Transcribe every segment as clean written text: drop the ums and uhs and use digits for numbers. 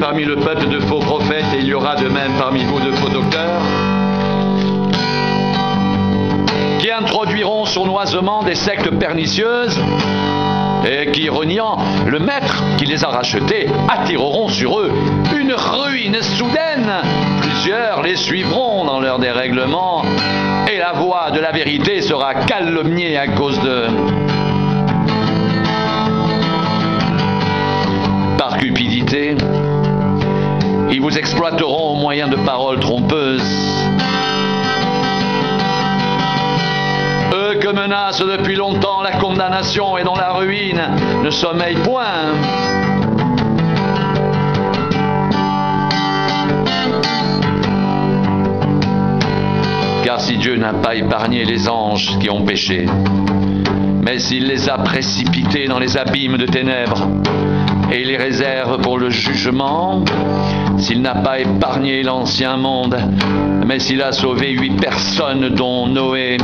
parmi le peuple de faux prophètes, et il y aura de même parmi vous de faux docteurs, qui introduiront sournoisement des sectes pernicieuses et qui, reniant le maître qui les a rachetés, attireront sur eux une ruine soudaine. Plusieurs les suivront dans leur dérèglement et la voie de la vérité sera calomniée à cause d'eux. Par cupidité, ils vous exploiteront au moyen de paroles trompeuses. Eux que menace depuis longtemps la condamnation et dont la ruine ne sommeille point. Car si Dieu n'a pas épargné les anges qui ont péché, mais s'il les a précipités dans les abîmes de ténèbres et les réserve pour le jugement, s'il n'a pas épargné l'ancien monde, mais s'il a sauvé 8 personnes dont Noé,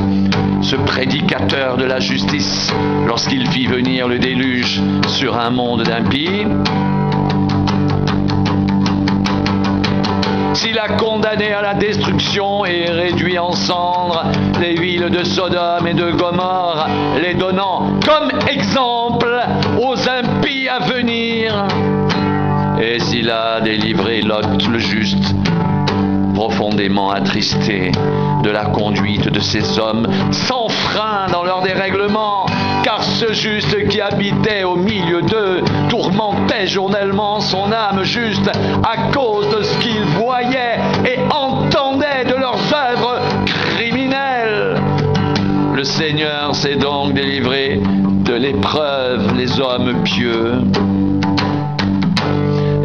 ce prédicateur de la justice, lorsqu'il fit venir le déluge sur un monde d'impies, s'il a condamné à la destruction et réduit en cendres les villes de Sodome et de Gomorrhe, les donnant comme exemple aux impies à venir, et s'il a délivré Lot le juste, profondément attristé de la conduite de ces hommes sans frein dans leur dérèglement, car ce juste qui habitait au milieu d'eux tourmentait journellement son âme juste à cause de ce qu'il voyait et entendait de leurs œuvres criminelles. Le Seigneur s'est donc délivré de l'épreuve les hommes pieux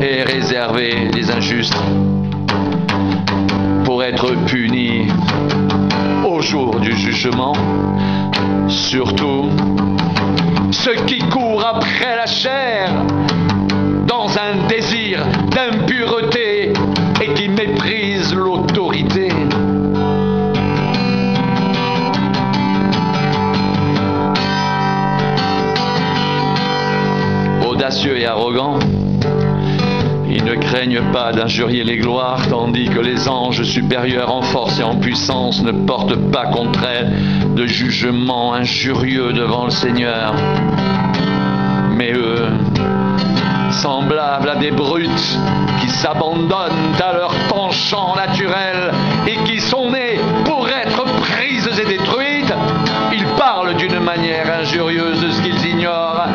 et réservé les injustes pour être punis au jour du jugement. Surtout ceux qui courent après la chair dans un désir d'impureté et qui méprisent l'autorité. Audacieux et arrogants, ils ne craignent pas d'injurier les gloires, tandis que les anges supérieurs en force et en puissance ne portent pas contre elles de jugement injurieux devant le Seigneur. Mais eux, semblables à des brutes qui s'abandonnent à leur penchant naturel et qui sont nés pour être prises et détruites, ils parlent d'une manière injurieuse de ce qu'ils ignorent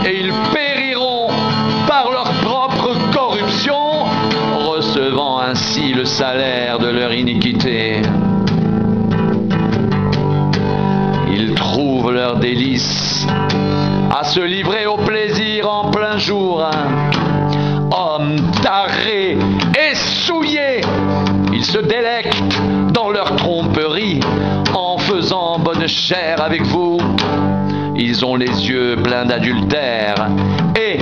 et ils périront par leur propre corruption, recevant ainsi le salaire de leur iniquité. Ils trouvent leur délice à se livrer au plaisir en plein jour. Hommes tarés et souillés, ils se délectent dans leur tromperie en faisant bonne chère avec vous. Ils ont les yeux pleins d'adultère et,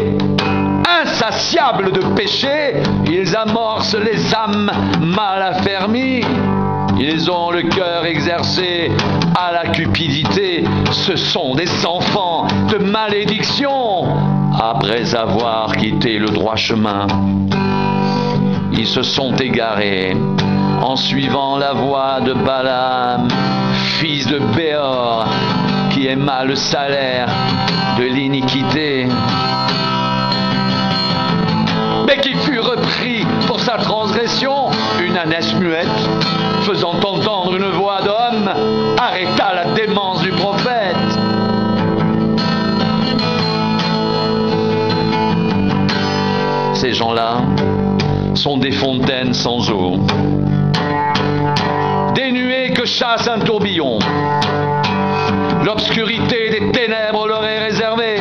insatiables de péché, ils amorcent les âmes mal affermies. Ils ont le cœur exercé à la cupidité. Ce sont des enfants de malédiction. Après avoir quitté le droit chemin, ils se sont égarés en suivant la voie de Balaam, fils de Béor, qui aima le salaire de l'iniquité, mais qui fut repris pour sa transgression. Une ânesse muette, faisant entendre une voix d'homme, arrêta la démence du prophète. Ces gens-là sont des fontaines sans eau, des nuées que chasse un tourbillon. L'obscurité des ténèbres leur est réservée.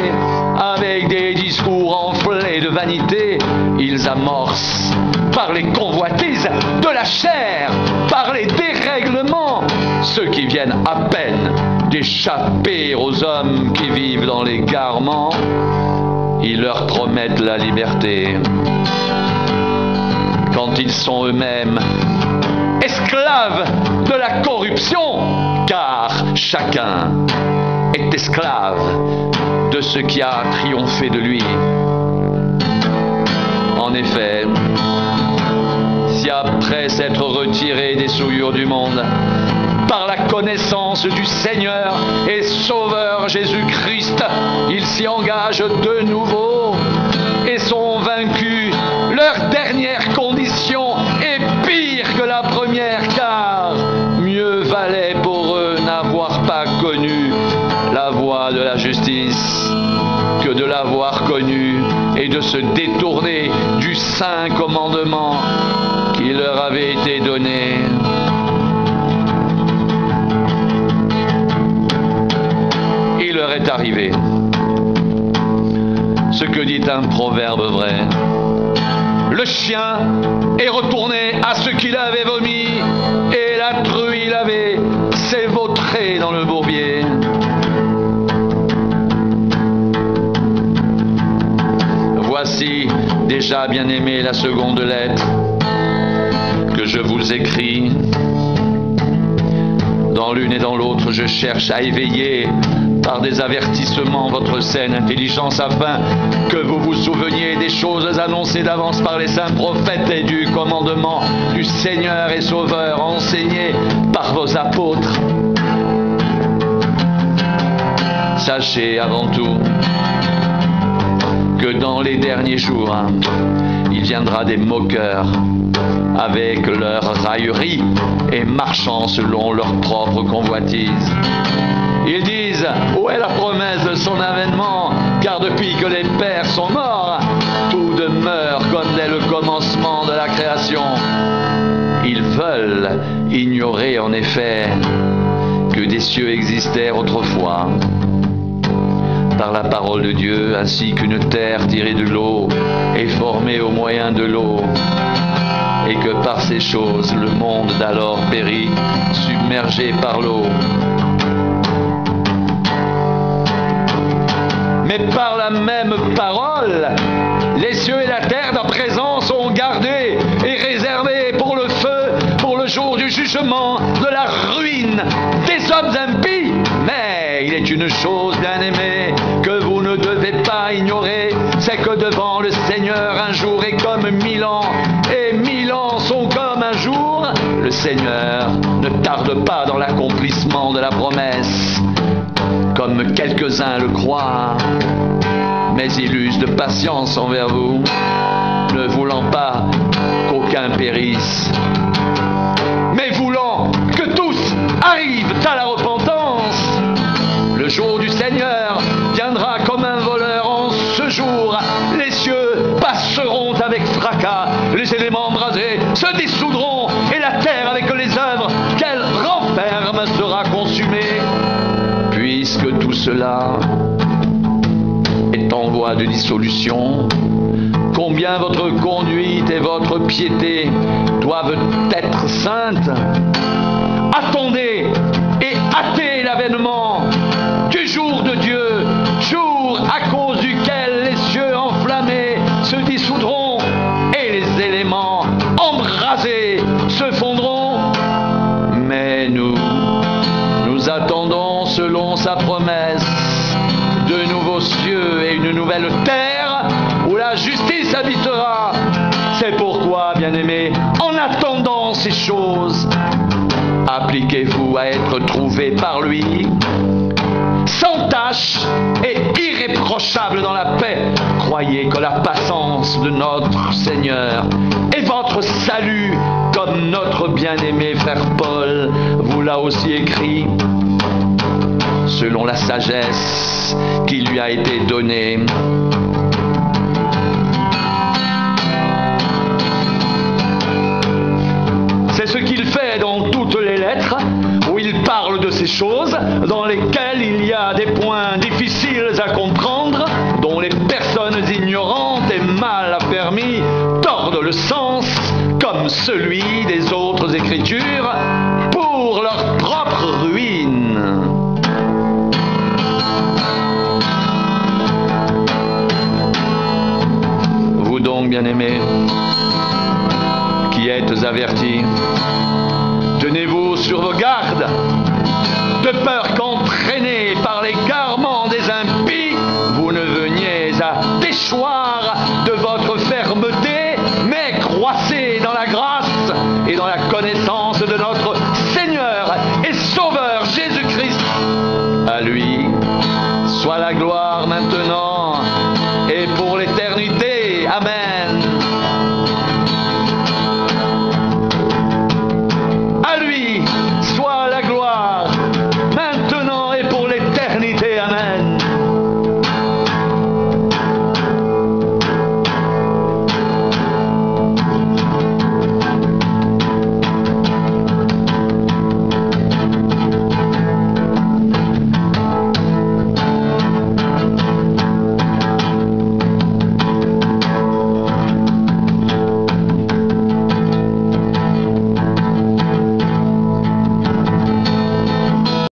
Avec des discours enflés de vanité, ils amorcent par les convoitises de la chair, par les dérèglements, ceux qui viennent à peine d'échapper aux hommes qui vivent dans les garements. Ils leur promettent la liberté quand ils sont eux-mêmes esclaves de la corruption, car chacun est esclave de ce qui a triomphé de lui. En effet, si après s'être retiré des souillures du monde, par la connaissance du Seigneur et Sauveur Jésus-Christ, ils s'y engagent de nouveau et sont vaincus, leur dernière condition est pire que la première, car mieux valait pour eux n'avoir pas connu la voie de la justice que de l'avoir connue et de se détourner du saint commandement qui leur avait été donné. Il leur est arrivé ce que dit un proverbe vrai. Le chien est retourné à ce qu'il avait vomi et la truie s'est vautrée dans le bourbier. Voici déjà, bien-aimés, la seconde lettre que je vous écris. Dans l'une et dans l'autre, je cherche à éveiller par des avertissements votre saine intelligence, afin que vous vous souveniez des choses annoncées d'avance par les saints prophètes et du commandement du Seigneur et Sauveur enseigné par vos apôtres. Sachez avant tout que dans les derniers jours, il viendra des moqueurs avec leur raillerie et marchant selon leur propre convoitise. Ils disent, où est la promesse de son avènement? Car depuis que les pères sont morts, tout demeure comme dès le commencement de la création. Ils veulent ignorer en effet que des cieux existèrent autrefois, par la parole de Dieu, ainsi qu'une terre tirée de l'eau est formée au moyen de l'eau, et que par ces choses le monde d'alors périt, submergé par l'eau. Mais par la même parole, les cieux et la terre d'à présent sont gardés et réservés pour le feu, pour le jour du jugement, de la ruine des hommes impies. Mais il est une chose, bien-aimée, que vous ne devez pas ignorer, c'est que devant le Seigneur un jour est comme 1000 ans, et 1000 ans sont comme un jour. Le Seigneur ne tarde pas dans l'accomplissement de la promesse, comme quelques-uns le croient, mais il use de patience envers vous, ne voulant pas qu'aucun périsse, mais voulant que tous arrivent à la repentance. Le jour du Seigneur viendra comme un voleur. En ce jour, les cieux passeront avec fracas, les éléments embrasés se dissoudront, et la terre avec les œuvres qu'elle renferme sera consumée. Puisque tout cela est en voie de dissolution, combien votre conduite et votre piété doivent être saintes. Attendez et hâtez l'avènement du jour de Dieu, jour à cause duquel les cieux enflammés se dissoudront et les éléments embrasés se fondront. Mais nous attendons selon sa promesse de nouveaux cieux et une nouvelle terre où la justice habitera. C'est pourquoi, bien-aimés, en attendant ces choses, appliquez-vous à être trouvés par lui, sans tache et irréprochable dans la paix. Croyez que la patience de notre Seigneur est votre salut, comme notre bien-aimé frère Paul vous l'a aussi écrit, selon la sagesse qui lui a été donnée. C'est ce qu'il fait dans toutes les lettres, où il parle de ces choses, dans lesquelles il y a des points difficiles à comprendre, dont les personnes ignorantes et mal affermies tordent le sens, comme celui des autres Écritures, pour leur propre ruine. Vous donc, bien-aimés, qui êtes avertis, tenez-vous sur vos gardes, de peur qu'entraînés par les garements des impies, vous ne veniez à déchoir de votre fermeté À lui soit la gloire maintenant